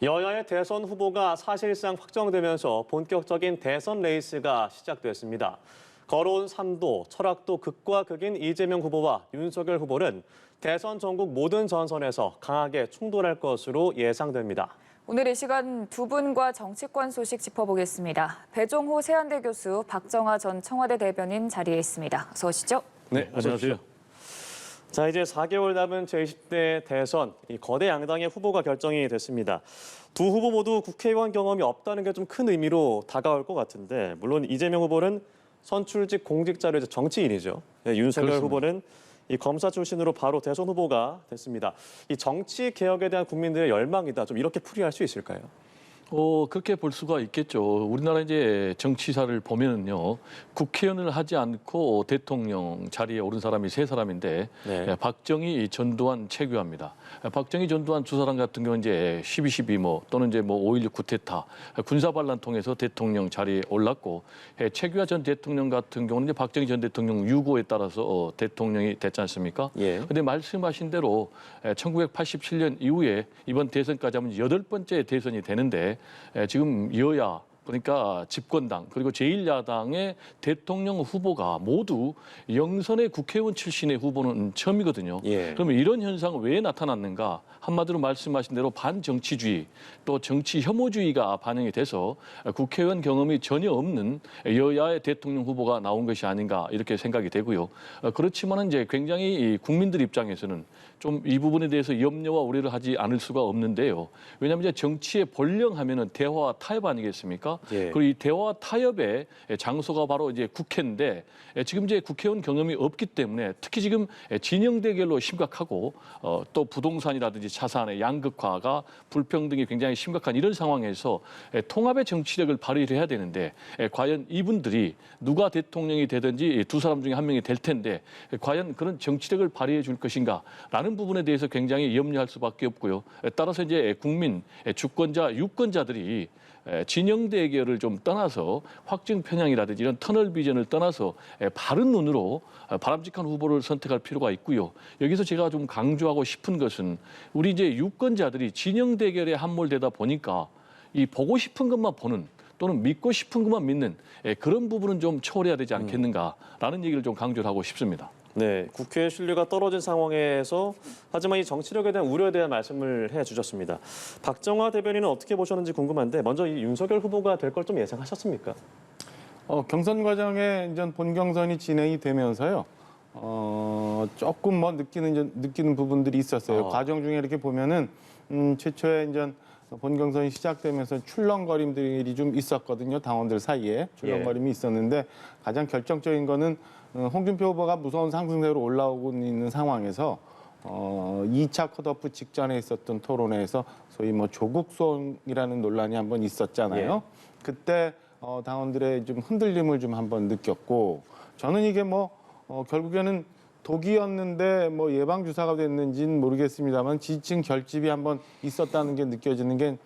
여야의 대선 후보가 사실상 확정되면서 본격적인 대선 레이스가 시작됐습니다. 걸어온 삶도 철학도 극과 극인 이재명 후보와 윤석열 후보는 대선 전국 모든 전선에서 강하게 충돌할 것으로 예상됩니다. 오늘 이 시간 두 분과 정치권 소식 짚어보겠습니다. 배종호 세한대 교수, 박정하 전 청와대 대변인 자리에 있습니다. 어서 오시죠. 네, 안녕하세요. 자, 이제 4개월 남은 제20대 대선, 이 거대 양당의 후보가 결정이 됐습니다. 두 후보 모두 국회의원 경험이 없다는 게 좀 큰 의미로 다가올 것 같은데, 물론 이재명 후보는 선출직 공직자로 이제 정치인이죠. 네, 윤석열 그렇습니다. 후보는 이 검사 출신으로 바로 대선 후보가 됐습니다. 이 정치 개혁에 대한 국민들의 열망이다. 좀 이렇게 풀이할 수 있을까요? 그렇게 볼 수가 있겠죠. 우리나라 이제 정치사를 보면은요, 국회의원을 하지 않고 대통령 자리에 오른 사람이 세 사람인데, 네. 박정희, 전두환, 최규하입니다. 박정희, 전두환 두 사람 같은 경우는 이제 12.12 또는 이제 5.16 쿠데타, 군사반란 통해서 대통령 자리에 올랐고, 최규하 전 대통령 같은 경우는 이제 박정희 전 대통령 유고에 따라서 대통령이 됐지 않습니까? 예. 근데 말씀하신 대로 1987년 이후에 이번 대선까지 하면 8번째 대선이 되는데 지금 여야 그러니까 집권당 그리고 제1야당의 대통령 후보가 모두 영선의 국회의원 출신의 후보는 처음이거든요. 예. 그러면 이런 현상은 왜 나타났는가? 한마디로 말씀하신 대로 반정치주의 또 정치 혐오주의가 반영이 돼서 국회의원 경험이 전혀 없는 여야의 대통령 후보가 나온 것이 아닌가 이렇게 생각이 되고요. 그렇지만은 이제 굉장히 국민들 입장에서는 좀 이 부분에 대해서 염려와 우려를 하지 않을 수가 없는데요. 왜냐하면 이제 정치의 본령하면은 대화와 타협 아니겠습니까? 예. 그리고 이 대화와 타협의 장소가 바로 이제 국회인데 지금 이제 국회의원 경험이 없기 때문에 특히 지금 진영 대결로 심각하고 또 부동산이라든지 자산의 양극화가 불평등이 굉장히 심각한 이런 상황에서 통합의 정치력을 발휘를 해야 되는데 과연 이분들이 누가 대통령이 되든지 두 사람 중에 한 명이 될 텐데 과연 그런 정치력을 발휘해 줄 것인가라는 부분에 대해서 굉장히 염려할 수밖에 없고요. 따라서 이제 국민, 주권자, 유권자들이 진영 대결을 좀 떠나서 확증 편향이라든지 이런 터널 비전을 떠나서 바른 눈으로 바람직한 후보를 선택할 필요가 있고요. 여기서 제가 좀 강조하고 싶은 것은 우리 이제 유권자들이 진영 대결에 함몰되다 보니까 이 보고 싶은 것만 보는 또는 믿고 싶은 것만 믿는 그런 부분은 좀 초월해야 되지 않겠는가라는 얘기를 좀 강조를 하고 싶습니다. 네, 국회의 신뢰가 떨어진 상황에서 하지만 이 정치력에 대한 우려에 대한 말씀을 해주셨습니다. 박정하 대변인은 어떻게 보셨는지 궁금한데 먼저 이 윤석열 후보가 될 걸 좀 예상하셨습니까? 경선 과정에 이제 본경선이 진행이 되면서요. 조금 뭐 느끼는 부분들이 있었어요. 과정 중에 이렇게 보면은 최초에 이제 본경선이 시작되면서 출렁거림들이 좀 있었거든요. 당원들 사이에 출렁거림이 있었는데 가장 결정적인 거는 홍준표 후보가 무서운 상승세로 올라오고 있는 상황에서 2차 컷오프 직전에 있었던 토론회에서 소위 뭐 조국 수용이라는 논란이 한번 있었잖아요. 예. 그때 당원들의 좀 흔들림을 좀 한번 느꼈고 저는 이게 뭐 결국에는 독이었는데 뭐 예방 주사가 됐는지는 모르겠습니다만 지지층 결집이 한번 있었다는 게 느껴지는 게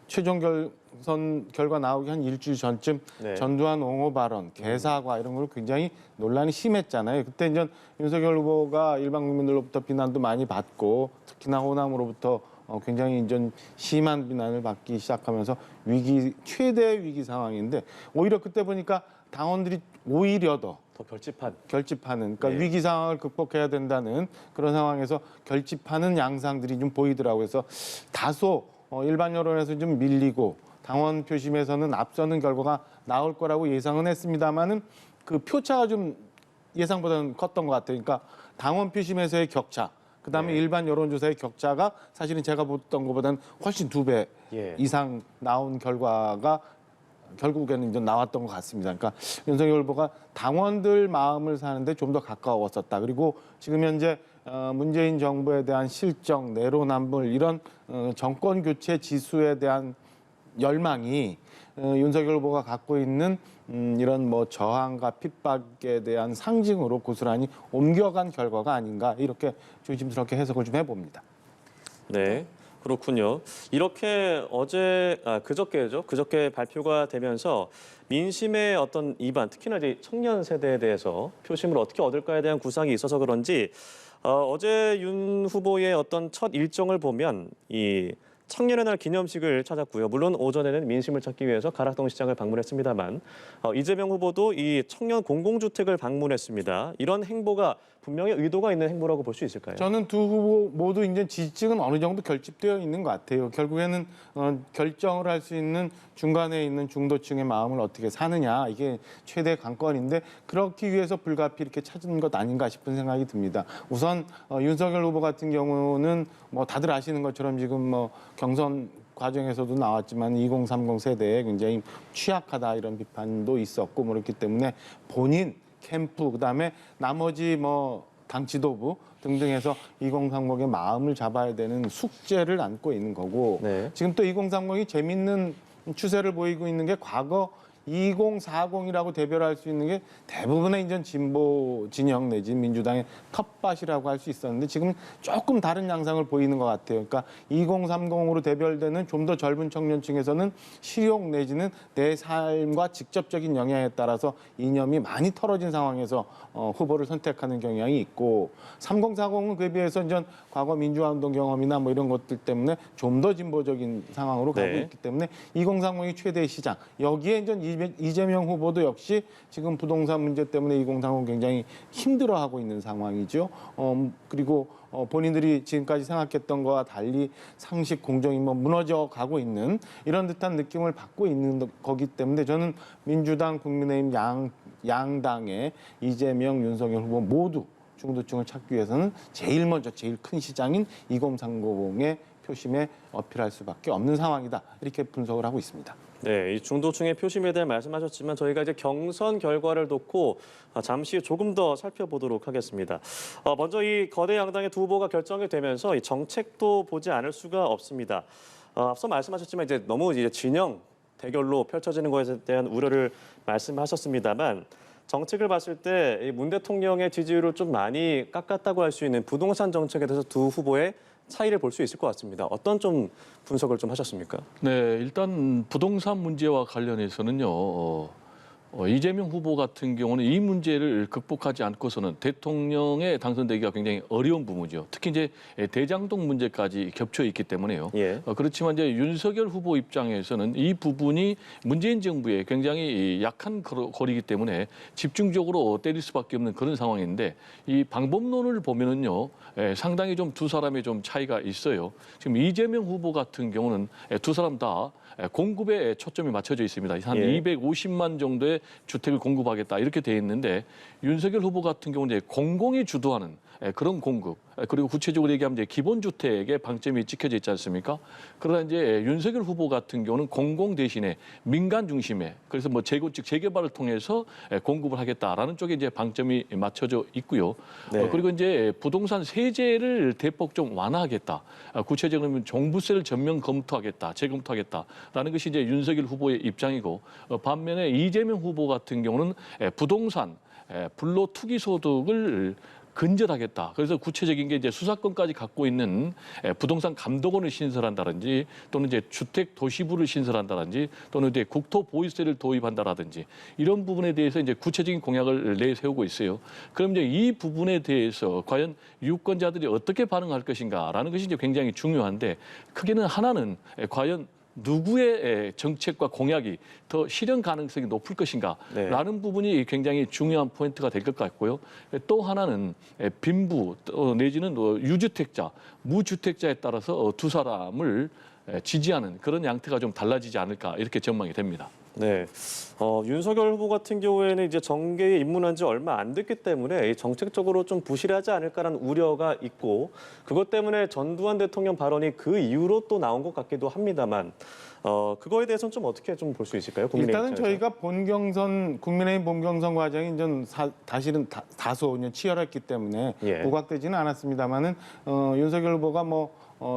최종 결선 결과 나오기 한 일주일 전쯤 네. 전두환 옹호 발언, 개사과 이런 걸 굉장히 논란이 심했잖아요. 그때 이제 윤석열 후보가 일반 국민들로부터 비난도 많이 받고 특히나 호남으로부터 굉장히 이제 심한 비난을 받기 시작하면서 최대 위기 상황인데 오히려 그때 보니까 당원들이 오히려 더 결집하는, 그러니까 네. 위기 상황을 극복해야 된다는 그런 상황에서 결집하는 양상들이 좀 보이더라고요. 그래서 다소 일반 여론에서 좀 밀리고 당원 표심에서는 앞서는 결과가 나올 거라고 예상은 했습니다만은 그 표차가 좀 예상보다는 컸던 것 같아요. 그러니까 당원 표심에서의 격차, 그다음에 네. 일반 여론조사의 격차가 사실은 제가 보던 것보다는 훨씬 2배 예. 이상 나온 결과가 결국에는 이제 나왔던 것 같습니다. 그러니까 윤석열 후보가 당원들 마음을 사는데 좀 더 가까웠었다. 그리고 지금 현재 문재인 정부에 대한 실정, 내로남불 이런 정권 교체 지수에 대한 열망이 윤석열 후보가 갖고 있는 이런 뭐 저항과 핍박에 대한 상징으로 고스란히 옮겨간 결과가 아닌가 이렇게 조심스럽게 해석을 좀 해봅니다. 네, 그렇군요. 이렇게 그저께 발표가 되면서 민심의 어떤 이반, 특히나 이제 청년 세대에 대해서 표심을 어떻게 얻을까에 대한 구상이 있어서 그런지 어제 윤 후보의 어떤 첫 일정을 보면 이 청년의 날 기념식을 찾았고요. 물론 오전에는 민심을 찾기 위해서 가락동 시장을 방문했습니다만 이재명 후보도 이 청년 공공주택을 방문했습니다. 이런 행보가 분명히 의도가 있는 행보라고 볼 수 있을까요? 저는 두 후보 모두 이제 지지층은 어느 정도 결집되어 있는 것 같아요. 결국에는 결정을 할 수 있는 중간에 있는 중도층의 마음을 어떻게 사느냐, 이게 최대 관건인데 그렇기 위해서 불가피 이렇게 찾은 것 아닌가 싶은 생각이 듭니다. 우선 윤석열 후보 같은 경우는 뭐 다들 아시는 것처럼 지금 뭐 경선 과정에서도 나왔지만 2030 세대에 굉장히 취약하다 이런 비판도 있었고 뭐 그렇기 때문에 본인 캠프 그다음에 나머지 뭐 당 지도부 등등해서 2030의 마음을 잡아야 되는 숙제를 안고 있는 거고 네. 지금 또 2030이 재밌는 추세를 보이고 있는 게 과거 2040이라고 대별할 수 있는 게 대부분의 이제 진보 진영 내지 민주당의 텃밭이라고 할 수 있었는데 지금 조금 다른 양상을 보이는 것 같아요. 그러니까 2030으로 대별되는 좀 더 젊은 청년층에서는 실용 내지는 내 삶과 직접적인 영향에 따라서 이념이 많이 털어진 상황에서 후보를 선택하는 경향이 있고 3040은 그에 비해서 이제 과거 민주화운동 경험이나 뭐 이런 것들 때문에 좀 더 진보적인 상황으로 가고 네. 있기 때문에 2030이 최대 시장 여기에 이제 이재명 후보도 역시 지금 부동산 문제 때문에 2030 굉장히 힘들어하고 있는 상황이죠. 그리고 본인들이 지금까지 생각했던 것과 달리 상식 공정이 뭐 무너져 가고 있는 이런 듯한 느낌을 받고 있는 거기 때문에 저는 민주당, 국민의힘 양당의 이재명, 윤석열 후보 모두 중도층을 찾기 위해서는 제일 먼저 제일 큰 시장인 2030의 표심에 어필할 수밖에 없는 상황이다. 이렇게 분석을 하고 있습니다. 네, 이 중도층의 표심에 대해 말씀하셨지만 저희가 이제 경선 결과를 놓고 잠시 조금 더 살펴보도록 하겠습니다. 먼저 이 거대 양당의 두 후보가 결정이 되면서 이 정책도 보지 않을 수가 없습니다. 앞서 말씀하셨지만 이제 너무 이제 진영 대결로 펼쳐지는 것에 대한 우려를 말씀하셨습니다만 정책을 봤을 때 문 대통령의 지지율을 좀 많이 깎았다고 할 수 있는 부동산 정책에 대해서 두 후보의 차이를 볼 수 있을 것 같습니다. 어떤 좀 분석을 좀 하셨습니까? 네, 일단 부동산 문제와 관련해서는요. 이재명 후보 같은 경우는 이 문제를 극복하지 않고서는 대통령에 당선되기가 굉장히 어려운 부분이죠. 특히 이제 대장동 문제까지 겹쳐 있기 때문에요. 예. 그렇지만 이제 윤석열 후보 입장에서는 이 부분이 문재인 정부의 굉장히 약한 거리이기 때문에 집중적으로 때릴 수밖에 없는 그런 상황인데 이 방법론을 보면은요. 상당히 좀 두 사람의 좀 차이가 있어요. 지금 이재명 후보 같은 경우는 두 사람 다 공급에 초점이 맞춰져 있습니다. 한 예. 250만 정도의 주택을 공급하겠다 이렇게 돼 있는데 윤석열 후보 같은 경우는 이제 공공이 주도하는 그런 공급 그리고 구체적으로 얘기하면 이제 기본주택에 방점이 찍혀져 있지 않습니까? 그러나 이제 윤석열 후보 같은 경우는 공공 대신에 민간 중심에 그래서 뭐 재건축 재개발을 통해서 공급을 하겠다라는 쪽에 이제 방점이 맞춰져 있고요. 네. 그리고 이제 부동산 세제를 대폭 좀 완화하겠다. 구체적으로 종부세를 전면 검토하겠다, 재검토하겠다라는 것이 이제 윤석열 후보의 입장이고 반면에 이재명 후보 같은 경우는 부동산 불로 투기 소득을 근절하겠다. 그래서 구체적인 게 이제 수사권까지 갖고 있는 부동산 감독원을 신설한다든지 또는 이제 주택 도시부를 신설한다든지 또는 이제 국토 보유세를 도입한다라든지 이런 부분에 대해서 이제 구체적인 공약을 내세우고 있어요. 그럼 이제 이 부분에 대해서 과연 유권자들이 어떻게 반응할 것인가라는 것이 이제 굉장히 중요한데 크게는 하나는 과연 누구의 정책과 공약이 더 실현 가능성이 높을 것인가라는 네. 부분이 굉장히 중요한 포인트가 될 것 같고요. 또 하나는 빈부 내지는 유주택자, 무주택자에 따라서 두 사람을 지지하는 그런 양태가 좀 달라지지 않을까 이렇게 전망이 됩니다. 네, 윤석열 후보 같은 경우에는 이제 정계에 입문한 지 얼마 안 됐기 때문에 이 정책적으로 좀 부실하지 않을까라는 우려가 있고 그것 때문에 전두환 대통령 발언이 그 이후로 또 나온 것 같기도 합니다만 그거에 대해서는 좀 어떻게 좀 볼 수 있을까요? 국민의힘 일단은 입장에서? 저희가 본경선 국민의힘 본경선 과정이 좀 사실은 다소 치열했기 때문에 예. 부각되지는 않았습니다만은 윤석열 후보가 뭐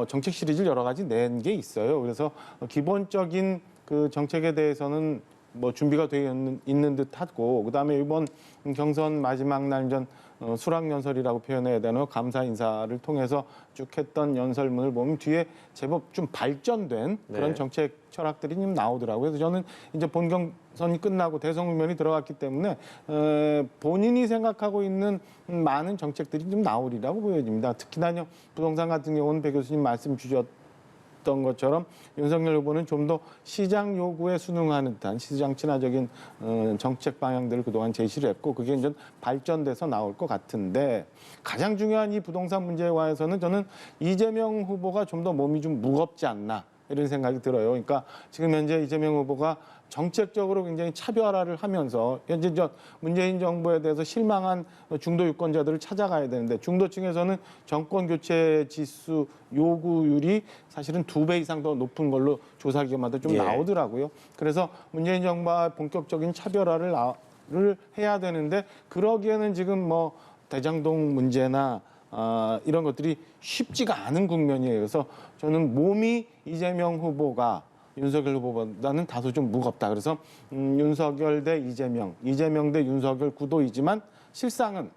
정책 시리즈를 여러 가지 낸 게 있어요. 그래서 기본적인 그 정책에 대해서는 뭐 준비가 되어 있는 듯하고 그다음에 이번 경선 마지막 날 전 수락연설이라고 표현해야 되나 감사 인사를 통해서 쭉 했던 연설문을 보면 뒤에 제법 좀 발전된 그런 네. 정책 철학들이 좀 나오더라고요. 그래서 저는 이제 본경선이 끝나고 대선 국면이 들어갔기 때문에 본인이 생각하고 있는 많은 정책들이 좀 나오리라고 보여집니다. 특히나 부동산 같은 경우는 배 교수님 말씀 주셨 있던 것처럼 윤석열 후보는 좀 더 시장 요구에 순응하는 듯한 시장 친화적인 정책 방향들을 그동안 제시를 했고 그게 이제 발전돼서 나올 것 같은데 가장 중요한 이 부동산 문제에 관해서는 저는 이재명 후보가 좀 더 몸이 좀 무겁지 않나 이런 생각이 들어요. 그러니까 지금 현재 이재명 후보가 정책적으로 굉장히 차별화를 하면서 현재 문재인 정부에 대해서 실망한 중도 유권자들을 찾아가야 되는데 중도층에서는 정권 교체 지수 요구율이 사실은 2배 이상 더 높은 걸로 조사 기관마다 좀 예. 나오더라고요. 그래서 문재인 정부와 본격적인 차별화를 해야 되는데 그러기에는 지금 뭐 대장동 문제나 이런 것들이 쉽지가 않은 국면이에요. 그래서 저는 몸이 이재명 후보가 윤석열 후보보다는 다소 좀 무겁다. 그래서 윤석열 대 이재명, 이재명 대 윤석열 구도이지만 실상은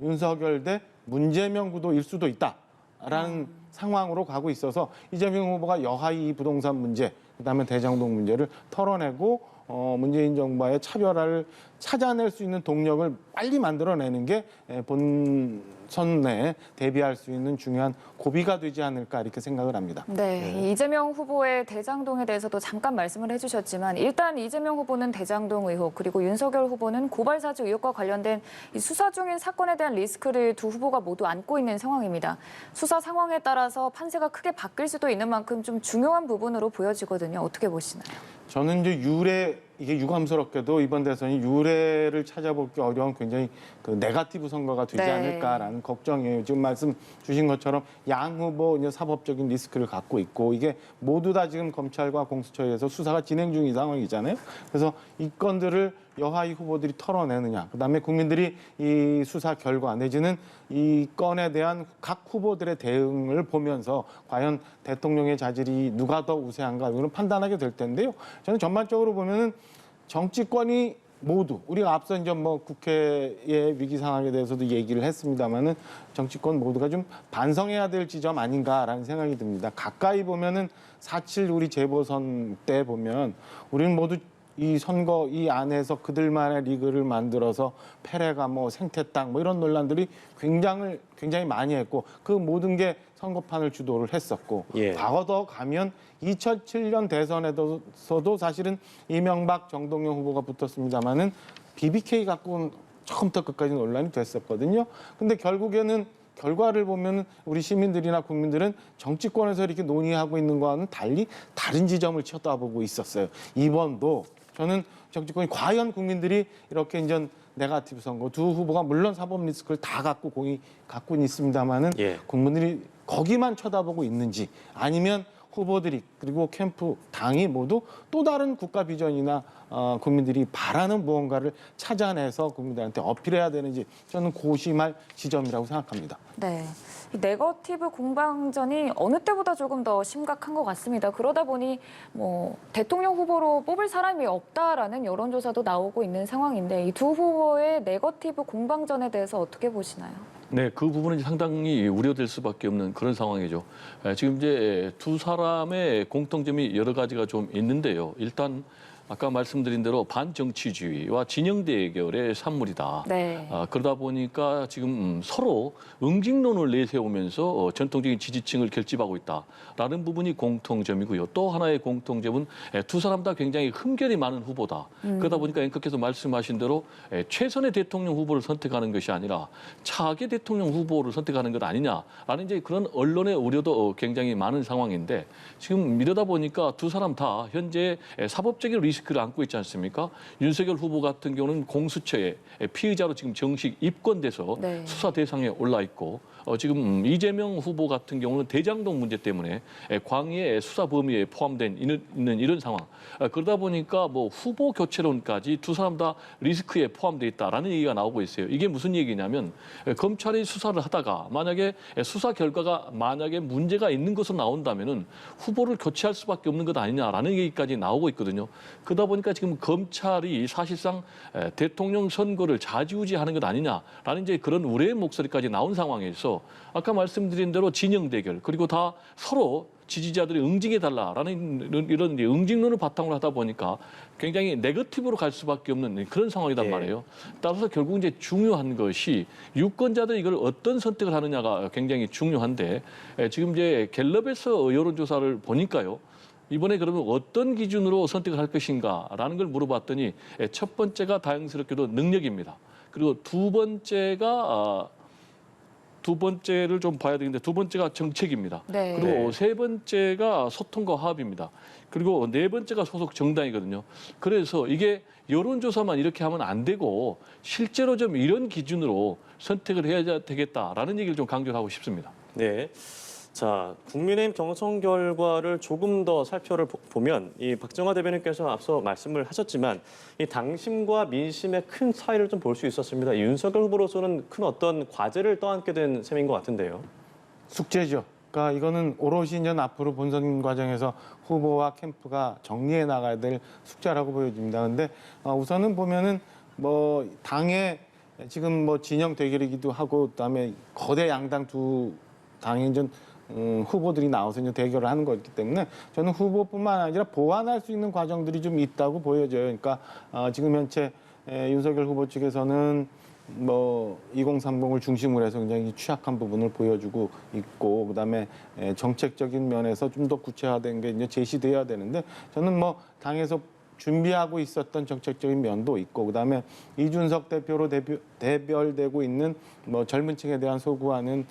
윤석열 대 문재명 구도일 수도 있다라는 상황으로 가고 있어서 이재명 후보가 여하이 이 부동산 문제, 그다음에 대장동 문제를 털어내고 문재인 정부와의 차별화를 찾아낼 수 있는 동력을 빨리 만들어내는 게 본선 내에 대비할 수 있는 중요한 고비가 되지 않을까 이렇게 생각을 합니다. 네, 이재명 후보의 대장동에 대해서도 잠깐 말씀을 해주셨지만 일단 이재명 후보는 대장동 의혹 그리고 윤석열 후보는 고발 사주 의혹과 관련된 이 수사 중인 사건에 대한 리스크를 두 후보가 모두 안고 있는 상황입니다. 수사 상황에 따라서 판세가 크게 바뀔 수도 있는 만큼 좀 중요한 부분으로 보여지거든요. 어떻게 보시나요? 저는 이제 이게 유감스럽게도 이번 대선이 유례를 찾아보기 어려운 굉장히 그 네거티브 선거가 되지 네. 않을까라는 걱정이에요. 지금 말씀 주신 것처럼 양 후보 이제 사법적인 리스크를 갖고 있고 이게 모두 다 지금 검찰과 공수처에서 수사가 진행 중인 상황이잖아요. 그래서 이 건들을 여하이 후보들이 털어내느냐, 그다음에 국민들이 이 수사 결과 내지는 이 건에 대한 각 후보들의 대응을 보면서 과연 대통령의 자질이 누가 더 우세한가 이거는 판단하게 될 텐데요. 저는 전반적으로 보면은 정치권이 모두 우리가 앞서 이제 뭐 국회의 위기 상황에 대해서도 얘기를 했습니다만은 정치권 모두가 좀 반성해야 될 지점 아닌가라는 생각이 듭니다. 가까이 보면은 4.7 우리 재보선 때 보면 우리는 모두 이 선거 이 안에서 그들만의 리그를 만들어서 패래가 뭐 생태땅 뭐 이런 논란들이 굉장히 많이 했고 그 모든 게 선거판을 주도를 했었고 예. 과거 더 가면 2007년 대선에서도 사실은 이명박 정동영 후보가 붙었습니다마는 BBK 갖고는 처음부터 끝까지 논란이 됐었거든요. 근데 결국에는 결과를 보면 우리 시민들이나 국민들은 정치권에서 이렇게 논의하고 있는 거와는 달리 다른 지점을 쳐다보고 있었어요. 이번도 저는 정치권이 과연 국민들이 이렇게 이제 네거티브 선거 두 후보가 물론 사법 리스크를 다 갖고 있습니다만은 예. 국민들이 거기만 쳐다보고 있는지 아니면 후보들이 그리고 캠프 당이 모두 또 다른 국가 비전이나 국민들이 바라는 무언가를 찾아내서 국민들한테 어필해야 되는지 저는 고심할 지점이라고 생각합니다. 네, 이 네거티브 공방전이 어느 때보다 조금 더 심각한 것 같습니다. 그러다 보니 뭐 대통령 후보로 뽑을 사람이 없다라는 여론조사도 나오고 있는 상황인데 이 두 후보의 네거티브 공방전에 대해서 어떻게 보시나요? 네, 그 부분은 상당히 우려될 수밖에 없는 그런 상황이죠. 지금 이제 두 사람의 공통점이 여러 가지가 좀 있는데요. 일단 아까 말씀드린 대로 반정치주의와 진영 대결의 산물이다. 네. 그러다 보니까 지금 서로 응징론을 내세우면서 전통적인 지지층을 결집하고 있다라는 부분이 공통점이고요. 또 하나의 공통점은 두 사람 다 굉장히 흠결이 많은 후보다. 그러다 보니까 앵커께서 말씀하신 대로 최선의 대통령 후보를 선택하는 것이 아니라 차악의 대통령 후보를 선택하는 것 아니냐라는 이제 그런 언론의 우려도 굉장히 많은 상황인데 지금 이러다 보니까 두 사람 다 현재 사법적인 리스크를 안고 있지 않습니까? 윤석열 후보 같은 경우는 공수처에 피의자로 지금 정식 입건돼서 네. 수사 대상에 올라 있고 지금 이재명 후보 같은 경우는 대장동 문제 때문에 광의의 수사 범위에 포함된 있는 이런 상황. 그러다 보니까 뭐 후보 교체론까지 두 사람 다 리스크에 포함돼 있다라는 얘기가 나오고 있어요. 이게 무슨 얘기냐면 검찰이 수사를 하다가 만약에 수사 결과가 만약에 문제가 있는 것으로 나온다면은 후보를 교체할 수밖에 없는 것 아니냐라는 얘기까지 나오고 있거든요. 그러다 보니까 지금 검찰이 사실상 대통령 선거를 좌지우지하는 것 아니냐라는 이제 그런 우려의 목소리까지 나온 상황에서 그래서 아까 말씀드린 대로 진영 대결 그리고 다 서로 지지자들이 응징해달라라는 이런 이제 응징론을 바탕으로 하다 보니까 굉장히 네거티브로 갈 수밖에 없는 그런 상황이단 예. 말이에요. 따라서 결국 이제 중요한 것이 유권자들이 이걸 어떤 선택을 하느냐가 굉장히 중요한데 지금 이제 갤럽에서 여론조사를 보니까요. 이번에 그러면 어떤 기준으로 선택을 할 것인가라는 걸 물어봤더니 첫 번째가 다행스럽게도 능력입니다. 그리고 두 번째를 좀 봐야 되는데 두 번째가 정책입니다. 네. 그리고 네. 세 번째가 소통과 화합입니다. 그리고 네 번째가 소속 정당이거든요. 그래서 이게 여론조사만 이렇게 하면 안 되고 실제로 좀 이런 기준으로 선택을 해야 되겠다라는 얘기를 좀 강조를 하고 싶습니다. 네. 자, 국민의힘 경선 결과를 조금 더 살펴보면 이 박정화 대변인께서 앞서 말씀을 하셨지만 이 당심과 민심의 큰 차이를 좀 볼 수 있었습니다. 이 윤석열 후보로서는 큰 어떤 과제를 떠안게 된 셈인 것 같은데요. 숙제죠. 그러니까 이거는 오롯이 이제 앞으로 본선 과정에서 후보와 캠프가 정리해 나가야 될 숙제라고 보여집니다. 근데 우선은 보면은 뭐 당의 지금 뭐 진영 대결이기도 하고 그다음에 거대 양당 두 당이 이제 후보들이 나와서 이제 대결을 하는 거기 때문에 저는 후보뿐만 아니라 보완할 수 있는 과정들이 좀 있다고 보여져요. 그러니까 지금 현재 윤석열 후보 측에서는 뭐 2030을 중심으로 해서 굉장히 취약한 부분을 보여주고 있고 그다음에 정책적인 면에서 좀 더 구체화된 게 이제 제시돼야 되는데 저는 뭐 당에서 준비하고 있었던 정책적인 면도 있고 그다음에 이준석 대표로 대별되고 있는 뭐 젊은 층에 대한 소구하는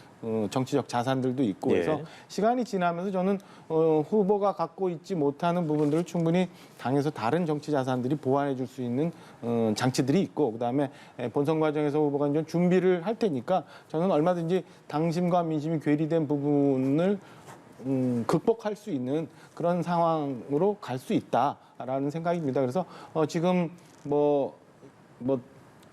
정치적 자산들도 있고 그래서 예. 시간이 지나면서 저는 후보가 갖고 있지 못하는 부분들을 충분히 당에서 다른 정치 자산들이 보완해 줄 수 있는 장치들이 있고 그다음에 본선 과정에서 후보가 이제 준비를 할 테니까 저는 얼마든지 당심과 민심이 괴리된 부분을 극복할 수 있는 그런 상황으로 갈 수 있다라는 생각입니다. 그래서 지금 뭐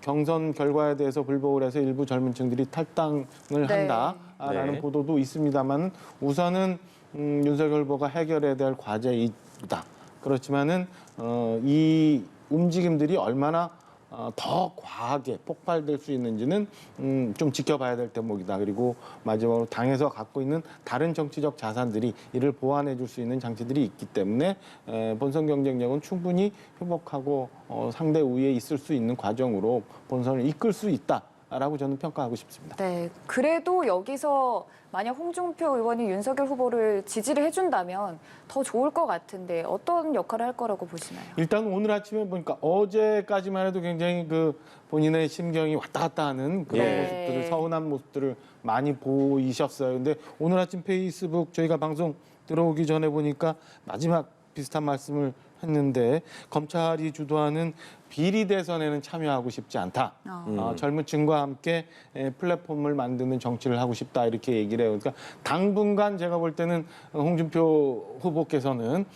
경선 결과에 대해서 불복을 해서 일부 젊은 층들이 탈당을 네. 한다라는 네. 보도도 있습니다만 우선은 윤석열 후보가 해결해야 될 과제이다. 그렇지만은 이 움직임들이 얼마나 더 과하게 폭발될 수 있는지는 좀 지켜봐야 될 대목이다. 그리고 마지막으로 당에서 갖고 있는 다른 정치적 자산들이 이를 보완해 줄 수 있는 장치들이 있기 때문에 본선 경쟁력은 충분히 회복하고 상대 우위에 있을 수 있는 과정으로 본선을 이끌 수 있다라고 저는 평가하고 싶습니다. 네, 그래도 여기서 만약 홍준표 의원이 윤석열 후보를 지지를 해준다면 더 좋을 것 같은데 어떤 역할을 할 거라고 보시나요? 일단 오늘 아침에 보니까 어제까지만 해도 굉장히 그 본인의 심경이 왔다 갔다 하는 그런 예. 모습들을 서운한 모습들을 많이 보이셨어요. 근데 오늘 아침 페이스북 저희가 방송 들어오기 전에 보니까 마지막 비슷한 말씀을 했는데 검찰이 주도하는 비리 대선에는 참여하고 싶지 않다. 젊은 층과 함께 플랫폼을 만드는 정치를 하고 싶다 이렇게 얘기를 해요. 그러니까 당분간 제가 볼 때는 홍준표 후보께서는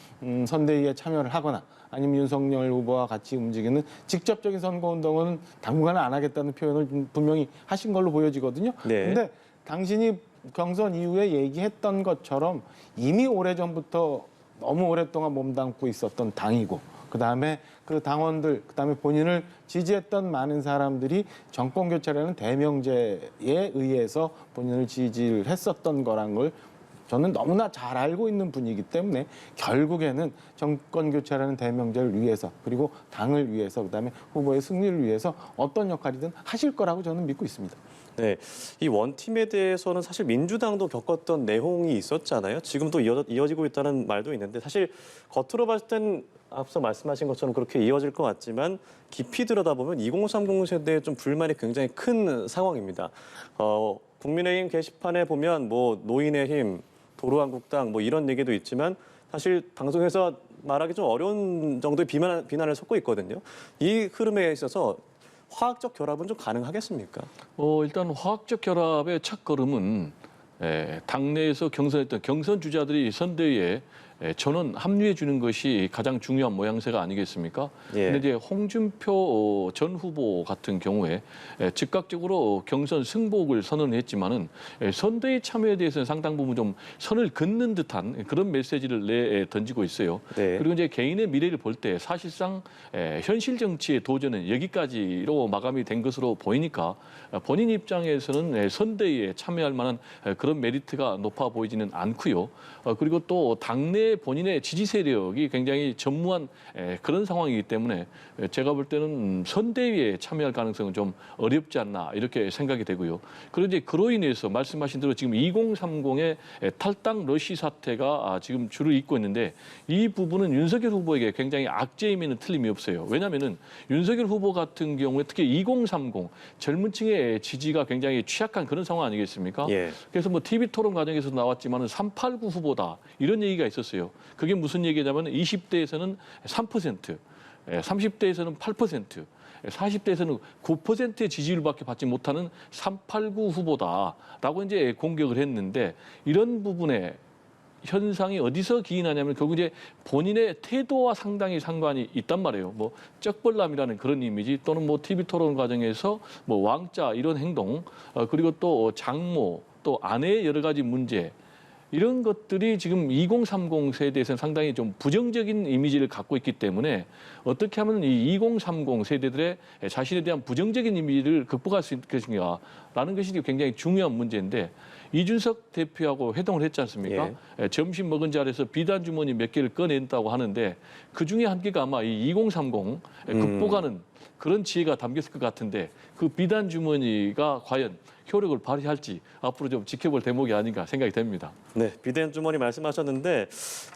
선대위에 참여를 하거나 아니면 윤석열 후보와 같이 움직이는 직접적인 선거운동은 당분간은 안 하겠다는 표현을 분명히 하신 걸로 보여지거든요. 네. 근데 당신이 경선 이후에 얘기했던 것처럼 이미 오래전부터 너무 오랫동안 몸담고 있었던 당이고 그다음에 그 당원들 그다음에 본인을 지지했던 많은 사람들이 정권 교체라는 대명제에 의해서 본인을 지지를 했었던 거란 걸 저는 너무나 잘 알고 있는 분이기 때문에 결국에는 정권 교체라는 대명제를 위해서 그리고 당을 위해서 그다음에 후보의 승리를 위해서 어떤 역할이든 하실 거라고 저는 믿고 있습니다. 네, 이 원팀에 대해서는 사실 민주당도 겪었던 내용이 있었잖아요. 지금도 이어지고 있다는 말도 있는데 사실 겉으로 봤을 땐 앞서 말씀하신 것처럼 그렇게 이어질 것 같지만 깊이 들여다보면 2030 세대의 좀 불만이 굉장히 큰 상황입니다. 국민의힘 게시판에 보면 뭐 노인의 힘, 도로한국당 뭐 이런 얘기도 있지만 사실 방송에서 말하기 좀 어려운 정도의 비난을 쏟고 있거든요. 이 흐름에 있어서 화학적 결합은 좀 가능하겠습니까? 일단 화학적 결합의 첫 걸음은 당내에서 경선했던 경선 주자들이 선대위에 전원 합류해 주는 것이 가장 중요한 모양새가 아니겠습니까? 예. 근데 이제 홍준표 전 후보 같은 경우에 즉각적으로 경선 승복을 선언했지만은 선대위 참여에 대해서는 상당 부분 좀 선을 긋는 듯한 그런 메시지를 던지고 있어요. 네. 그리고 이제 개인의 미래를 볼 때 사실상 현실 정치의 도전은 여기까지로 마감이 된 것으로 보이니까 본인 입장에서는 선대위에 참여할 만한 그런 메리트가 높아 보이지는 않고요. 그리고 또 당내 본인의 지지 세력이 굉장히 전무한 그런 상황이기 때문에 제가 볼 때는 선대위에 참여할 가능성은 좀 어렵지 않나 이렇게 생각이 되고요. 그런데 그로 인해서 말씀하신 대로 지금 2030의 탈당 러시 사태가 지금 줄을 잇고 있는데 이 부분은 윤석열 후보에게 굉장히 악재임에는 틀림이 없어요. 왜냐하면은 윤석열 후보 같은 경우에 특히 2030 젊은 층의 지지가 굉장히 취약한 그런 상황 아니겠습니까? 예. 그래서 뭐 TV 토론 과정에서 나왔지만은 389 후보다 이런 얘기가 있었어요. 그게 무슨 얘기냐면 20대에서는 3%, 30대에서는 8%, 40대에서는 9%의 지지율밖에 받지 못하는 389 후보다라고 이제 공격을 했는데 이런 부분에 현상이 어디서 기인하냐면 결국 이제 본인의 태도와 상당히 상관이 있단 말이에요. 뭐 쩍벌남이라는 그런 이미지 또는 뭐 TV 토론 과정에서 뭐 왕자 이런 행동 그리고 또 장모 또 아내의 여러 가지 문제 이런 것들이 지금 2030 세대에서는 상당히 좀 부정적인 이미지를 갖고 있기 때문에 어떻게 하면 이 2030 세대들의 자신에 대한 부정적인 이미지를 극복할 수 있을 것인가라는 것이 굉장히 중요한 문제인데 이준석 대표하고 회동을 했지 않습니까? 점심 먹은 자리에서 비단 주머니 몇 개를 꺼낸다고 하는데 그중에 한 개가 아마 이 2030 극복하는 그런 지혜가 담겼을 것 같은데 그 비단 주머니가 과연 효력을 발휘할지 앞으로 좀 지켜볼 대목이 아닌가 생각이 됩니다. 네, 비대위 주머니 말씀하셨는데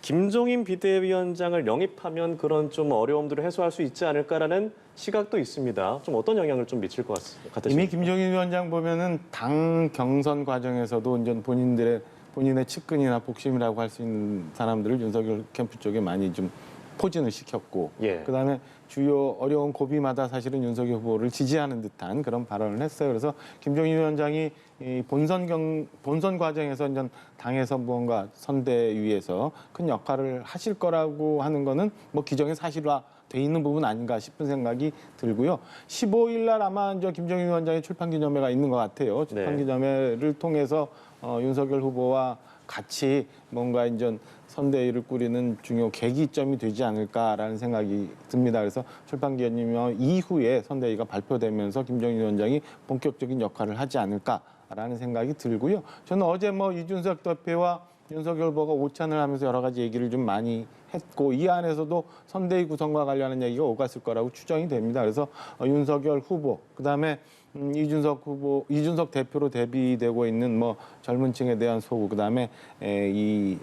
김종인 비대위원장을 영입하면 그런 좀 어려움들을 해소할 수 있지 않을까라는 시각도 있습니다. 좀 어떤 영향을 좀 미칠 것 같으십니까? 이미 김종인 위원장 보면은 당 경선 과정에서도 이제 본인의 측근이나 복심이라고 할 수 있는 사람들을 윤석열 캠프 쪽에 많이 좀 포진을 시켰고, 예. 그다음에 주요 어려운 고비마다 사실은 윤석열 후보를 지지하는 듯한 그런 발언을 했어요. 그래서 김종인 위원장이 이 본선 과정에서 이제 당에서 무언가 선대위에서 큰 역할을 하실 거라고 하는 거는 뭐 기정의 사실화 돼 있는 부분 아닌가 싶은 생각이 들고요. 15일 날 아마 이제 김종인 위원장의 출판 기념회가 있는 것 같아요. 출판 기념회를 통해서 윤석열 후보와 같이 뭔가 이제 선대위를 꾸리는 중요 계기점이 되지 않을까라는 생각이 듭니다. 그래서 출판 기념회 이후에 선대위가 발표되면서 김종인 위원장이 본격적인 역할을 하지 않을까라는 생각이 들고요. 저는 어제 뭐 이준석 대표와 윤석열 후보가 오찬을 하면서 여러 가지 얘기를 좀 많이 했고 이 안에서도 선대위 구성과 관련한 얘기가 오갔을 거라고 추정이 됩니다. 그래서 윤석열 후보, 그다음에 이준석 대표로 대비되고 있는 뭐 젊은 층에 대한 소구, 그다음에 이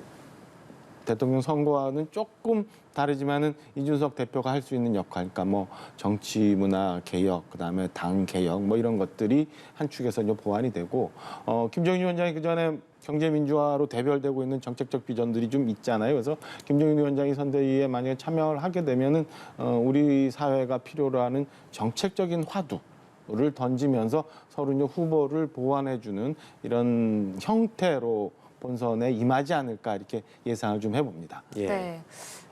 대통령 선거와는 조금 다르지만은 이준석 대표가 할 수 있는 역할, 그러니까 뭐 정치 문화 개혁, 그다음에 당 개혁 뭐 이런 것들이 한 축에서 이제 보완이 되고 김종인 위원장이 그 전에 경제민주화로 대별되고 있는 정책적 비전들이 좀 있잖아요. 그래서 김종인 위원장이 선대위에 만약에 참여를 하게 되면은 우리 사회가 필요로 하는 정책적인 화두를 던지면서 서로 이제 후보를 보완해주는 이런 형태로 본선에 임하지 않을까 이렇게 예상을 좀 해봅니다. 예. 네.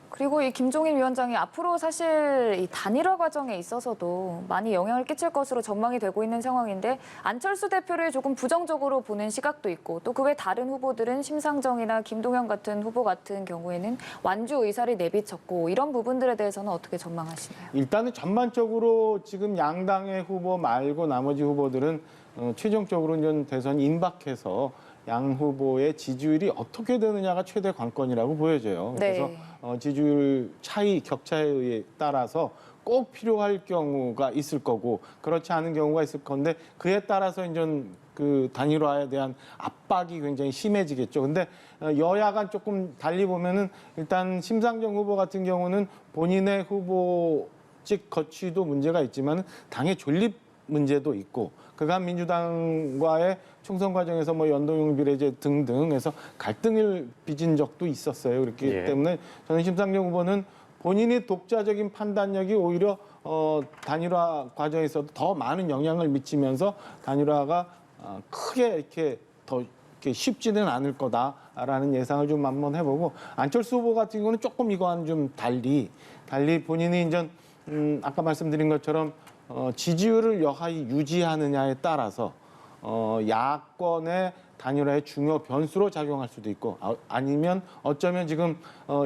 그리고 이 김종인 위원장이 앞으로 사실 이 단일화 과정에 있어서도 많이 영향을 끼칠 것으로 전망이 되고 있는 상황인데 안철수 대표를 조금 부정적으로 보는 시각도 있고 또 그 외 다른 후보들은 심상정이나 김동연 같은 후보 같은 경우에는 완주 의사를 내비쳤고 이런 부분들에 대해서는 어떻게 전망하시나요? 일단은 전반적으로 지금 양당의 후보 말고 나머지 후보들은 최종적으로 이제 대선 임박해서 양 후보의 지지율이 어떻게 되느냐가 최대 관건이라고 보여져요. 네. 그래서 지지율 차이, 격차에 따라서 꼭 필요할 경우가 있을 거고 그렇지 않은 경우가 있을 건데 그에 따라서 이제 그 단일화에 대한 압박이 굉장히 심해지겠죠. 근데 여야가 조금 달리 보면은 일단 심상정 후보 같은 경우는 본인의 후보직 거취도 문제가 있지만 당의 존립 문제도 있고 그간 민주당과의 총선 과정에서 뭐 연동형 비례제 등등 해서 갈등을 빚은 적도 있었어요. 그렇기 때문에 저는 심상정 후보는 본인이 독자적인 판단력이 오히려 단일화 과정에서도 더 많은 영향을 미치면서 단일화가 크게 이렇게 더 이렇게 쉽지는 않을 거다. 않을까라는 예상을 좀 한번 해보고 안철수 후보 같은 경우는 조금 이거와는 좀 달리 본인이 이제 아까 말씀드린 것처럼 지지율을 여하히 유지하느냐에 따라서 야권의 단일화의 중요 변수로 작용할 수도 있고 아니면 어쩌면 지금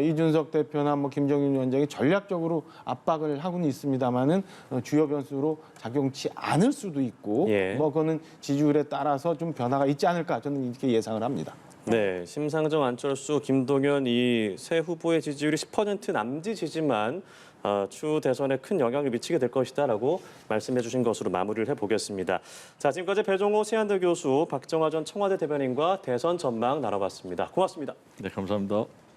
이준석 대표나 뭐 김정인 위원장이 전략적으로 압박을 하고는 있습니다만은 주요 변수로 작용치 않을 수도 있고 예. 뭐 그거는 지지율에 따라서 좀 변화가 있지 않을까 저는 이렇게 예상을 합니다. 네, 심상정, 안철수, 김동연 이 세 후보의 지지율이 10% 남짓이지만 추후 대선에 큰 영향을 미치게 될 것이다라고 말씀해 주신 것으로 마무리를 해보겠습니다. 자, 지금까지 배종호 세한대 교수, 박정화 전 청와대 대변인과 대선 전망 나눠봤습니다. 고맙습니다. 네, 감사합니다.